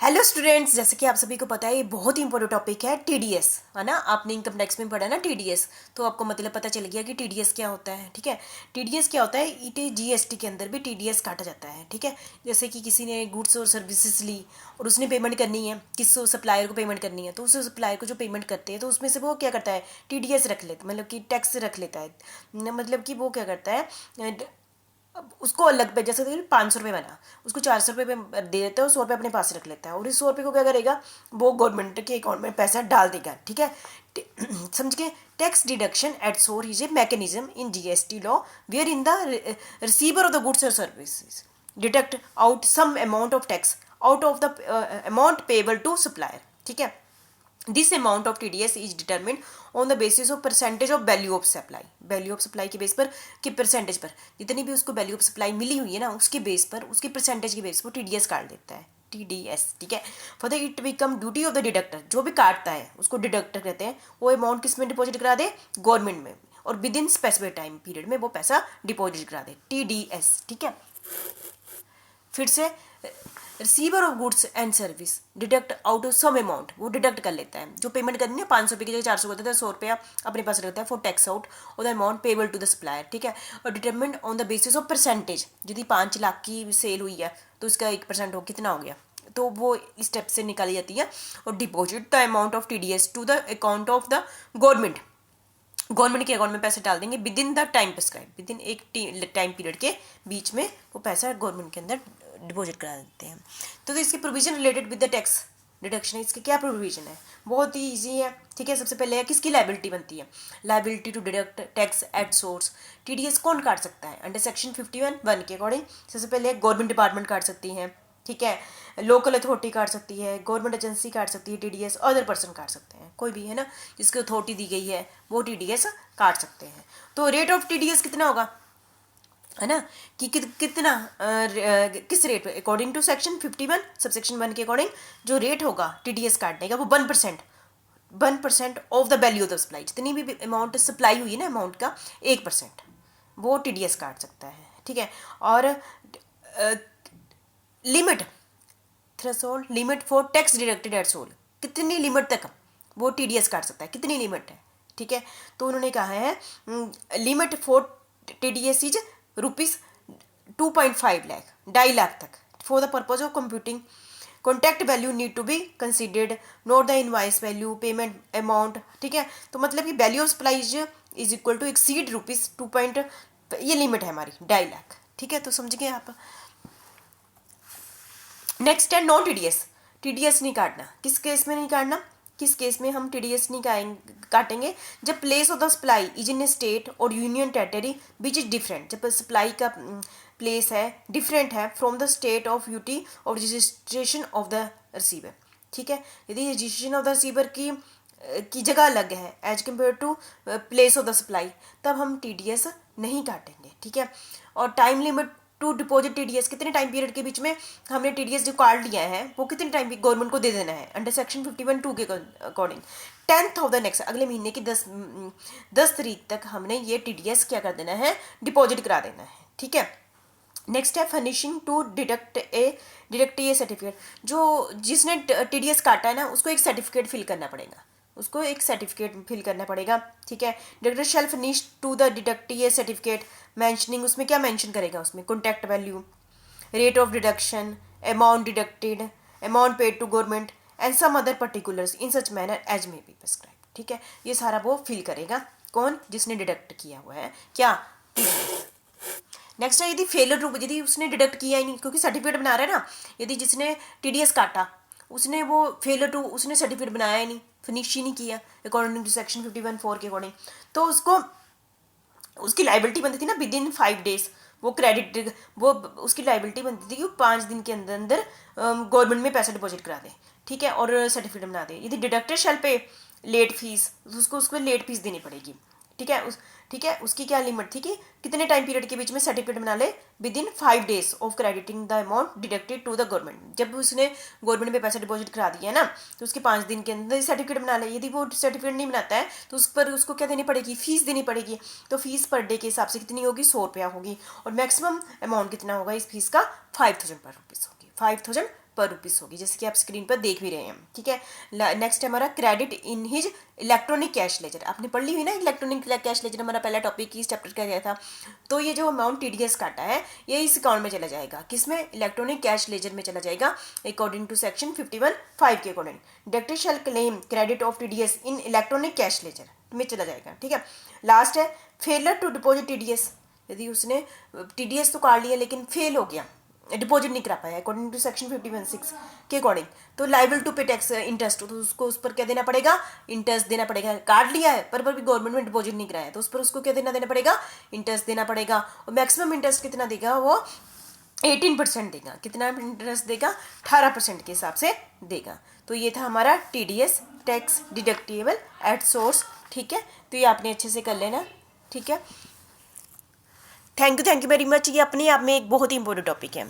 Hello students, जैसे कि आप सभी को पता है ये बहुत ही इंपॉर्टेंट टॉपिक है टीडीएस, है ना। आपने इनकम टैक्स में पढ़ा ना टीडीएस, तो आपको मतलब पता चल गया कि टीडीएस क्या होता है। ठीक है, टीडीएस क्या होता है, इट जीएसटी के अंदर भी टीडीएस काटा जाता है। ठीक है, जैसे कि किसी ने गुड्स और सर्विसेज ली और उसने पेमेंट करनी है, किस सप्लायर को पेमेंट करनी है, तो उस सप्लायर को जो पेमेंट करते हैं तो उसमें से वो क्या करता है, टीडीएस रख लेता, मतलब कि टैक्स रख लेता है। मतलब कि वो क्या करता है, अब उसको अलग पे, जैसे 500 रुपये बना, उसको 400 रुपये दे देता है और 100 रुपये अपने पास रख लेता है, और इस 100 रुपये को क्या करेगा, वो गवर्नमेंट के अकाउंट में पैसा डाल देगा। ठीक है, समझ के। Tax deduction at source is a mechanism in GST law where in the receiver of the goods और services deduct out some amount of tax out of the amount payable to supplier. ठीक है, this amount of TDS is determine on the basis of percentage of value of supply. Value of supply के base पर, कि percentage पर, जितनी भी उसको value of supply मिली हुई है ना, उसके बेस पर, उसके परसेंटेज के बेस पर टीडीएस काट देता है, टीडीएस। ठीक है, for the it become duty of the deductor, जो भी काटता है उसको डिडक्टर कहते हैं। वो अमाउंट किस में डिपॉजिट करा दे, गवर्नमेंट में, और with in specific time period में वो पैसा डिपॉजिट करा दे, टीडीएस। ठीक है, फिर से receiver of goods and service deduct out of some amount, वो डिडक्ट कर लेता है, जो पेमेंट करनी है 500 रुपये की जगह 400 करता है, 100 रुपया अपने पास रखता है फॉर टैक्स आउट और the amount payable to the supplier. ठीक है, और determined on the basis of percentage, यदि 5 लाख की सेल हुई है तो इसका 1% हो कितना हो गया, तो वो इस स्टेप से निकाली जाती है। और deposit the amount of TDS to the account of the government, government के अकाउंट में पैसे डाल देंगे within the time prescribe, within एक टाइम पीरियड के बीच में वो पैसा गवर्नमेंट के अंदर डिपॉजिट करा देते हैं। तो इसके provision related with the tax deduction, इसके क्या प्रोविजन है, बहुत ही ईजी है। ठीक है, सबसे पहले है किसकी लाइबिलिटी बनती है, liability to deduct tax at source. TDS कौन काट सकता है, अंडर सेक्शन 51(1) के अकॉर्डिंग सबसे पहले गवर्नमेंट डिपार्टमेंट काट सकती है। ठीक है, लोकल अथॉरिटी काट सकती है, गवर्नमेंट एजेंसी काट सकती है टीडीएस, अदर पर्सन काट सकते हैं, कोई भी है ना जिसकी अथॉरिटी दी गई है वो टीडीएस काट सकते हैं। तो रेट ऑफ टीडीएस कितना होगा, है ना, कि कितना किस रेट पे, अकॉर्डिंग टू सेक्शन 51 सबसेक्शन 1 के अकॉर्डिंग जो रेट होगा टीडीएस काटने का वो 1% of the value of the supply, जितनी भी अमाउंट सप्लाई हुई है ना अमाउंट का 1% वो टीडीएस काट सकता है। ठीक है, और limit, threshold limit for tax deducted at source, कितनी लिमिट तक वो टीडीएस काट सकता है, कितनी लिमिट है। ठीक है, तो उन्होंने कहा है limit for TDS is rupees 2.5 lakh, 2.5 lakh तक, for the purpose of computing contact value need to be considered, not the invoice value, payment amount. ठीक है, तो मतलब कि value of supply is equal to exceed rupees 2 point, ये limit है हमारी 2.5 लाख। ठीक है, तो समझ गए आप। नेक्स्ट है नॉन टीडीएस, टीडीएस नहीं काटना, किस केस में नहीं काटना, किस केस में हम टीडीएस नहीं काटेंगे, जब place of the supply is in a state और union territory which is different, जब सप्लाई का प्लेस है डिफरेंट है from the state of UT और रजिस्ट्रेशन ऑफ द रिसीवर। ठीक है, यदि रजिस्ट्रेशन ऑफ द रिसीवर की जगह अलग है as compare to place of the supply, तब हम टीडीएस नहीं काटेंगे। ठीक है, और time limit to deposit TDS, कितने टाइम पीरियड के बीच में हमने टीडीएस जो कार्ड लिया है वो कितने टाइम गवर्नमेंट को दे देना है, अंडर सेक्शन 51(2) के according 10th of the next, अगले महीने की 10 तारीख तक हमने ये टीडीएस क्या कर देना है, डिपॉजिट करा देना है। ठीक है, नेक्स्ट है furnishing to deduct a certificate, जो जिसने टीडीएस काटा है ना उसको एक सर्टिफिकेट फिल करना पड़ेगा, उसको एक सर्टिफिकेट फिल करना पड़ेगा। ठीक है, deductor shall furnish to the deductee certificate mentioning, उसमें क्या मेंशन करेगा, उसमें contact value, rate of deduction, amount deducted, amount paid to government and some other particulars in such manner as may be prescribe. ठीक है, ये सारा वो fill करेगा, कौन, जिसने डिडक्ट किया हुआ है क्या, नेक्स्ट है यदि फेलर टू, यदि उसने डिडक्ट किया ही नहीं, क्योंकि सर्टिफिकेट बना रहा है ना, यदि जिसने टीडीएस काटा उसने वो फेलर टू, उसने सर्टिफिकेट बनाया ही नहीं, फिनिश ही नहीं किया अकॉर्डिंग टू सेक्शन 51(4) के अकॉर्डिंग, तो उसको उसकी लाइबिलिटी बनती थी ना विद इन 5 डेज, वो क्रेडिट, वो उसकी लाइबिलिटी बनती थी कि वो 5 दिन के अंदर अंदर गवर्नमेंट में पैसा डिपॉजिट करा दे। ठीक है, और सर्टिफिकेट बना दे। यदि डिडक्टर शेल पे लेट फीस, तो उसको लेट फीस देनी पड़ेगी। ठीक है, उसकी क्या लिमिट थी कि कितने टाइम पीरियड के बीच में सर्टिफिकेट बना ले, within 5 days of crediting the amount deducted to the government, जब उसने गवर्नमेंट में पैसा डिपॉजिट करा दिया है ना तो उसके 5 दिन के अंदर सर्टिफिकेट बना ले। यदि वो सर्टिफिकेट नहीं बनाता है तो उस पर उसको क्या देनी पड़ेगी, फीस देनी पड़ेगी। तो फीस पर डे के हिसाब से कितनी होगी, 100 रुपया होगी, और मैक्सिमम अमाउंट कितना होगा इस फीस का, 5000 पर रुपीज़ होगी, 5000 पर रुपीज़ होगी, जैसे कि आप स्क्रीन पर देख भी रहे हैं, ठीक है। नेक्स्ट है हमारा credit in his electronic cash laser. आपने पढ़ ली हुई ना इलेक्ट्रॉनिक कैश लेजर, हमारा पहला टॉपिक इस चैप्टर का गया था। तो ये जो अमाउंट TDS काटा है ये इस अकाउंट में चला जाएगा, किसमें, इलेक्ट्रॉनिक कैश लेजर में चला जाएगा, अकॉर्डिंग टू सेक्शन 51(5) के according. Debtor shall claim credit of TDS in electronic cash ledger में चला जाएगा, ठीक है। लास्ट है फेलर टू डिपॉजिट TDS। यदि उसने TDS तो काट लिया लेकिन फेल हो गया, डिपॉजिट नहीं करा पाया अकॉर्डिंग टू सेक्शन 51(6) के अकॉर्डिंग, तो लाइबल टू पे टैक्स इंटरेस्ट, तो उसको उस पर क्या देना पड़ेगा, इंटरेस्ट देना पड़ेगा। काट लिया है पर भी गवर्नमेंट में डिपॉजिट नहीं कराया, तो उस पर उसको क्या देना पड़ेगा, इंटरेस्ट देना पड़ेगा। और मैक्सिमम इंटरेस्ट कितना देगा वो 18% देगा। कितना इंटरेस्ट देगा, 18% के हिसाब से देगा। तो ये था हमारा TDS, tax deductible at source, ठीक है। तो ये आपने अच्छे से कर लेना, ठीक है। Thank you very much. ये अपने आप में एक बहुत ही इंपॉर्टेंट टॉपिक है।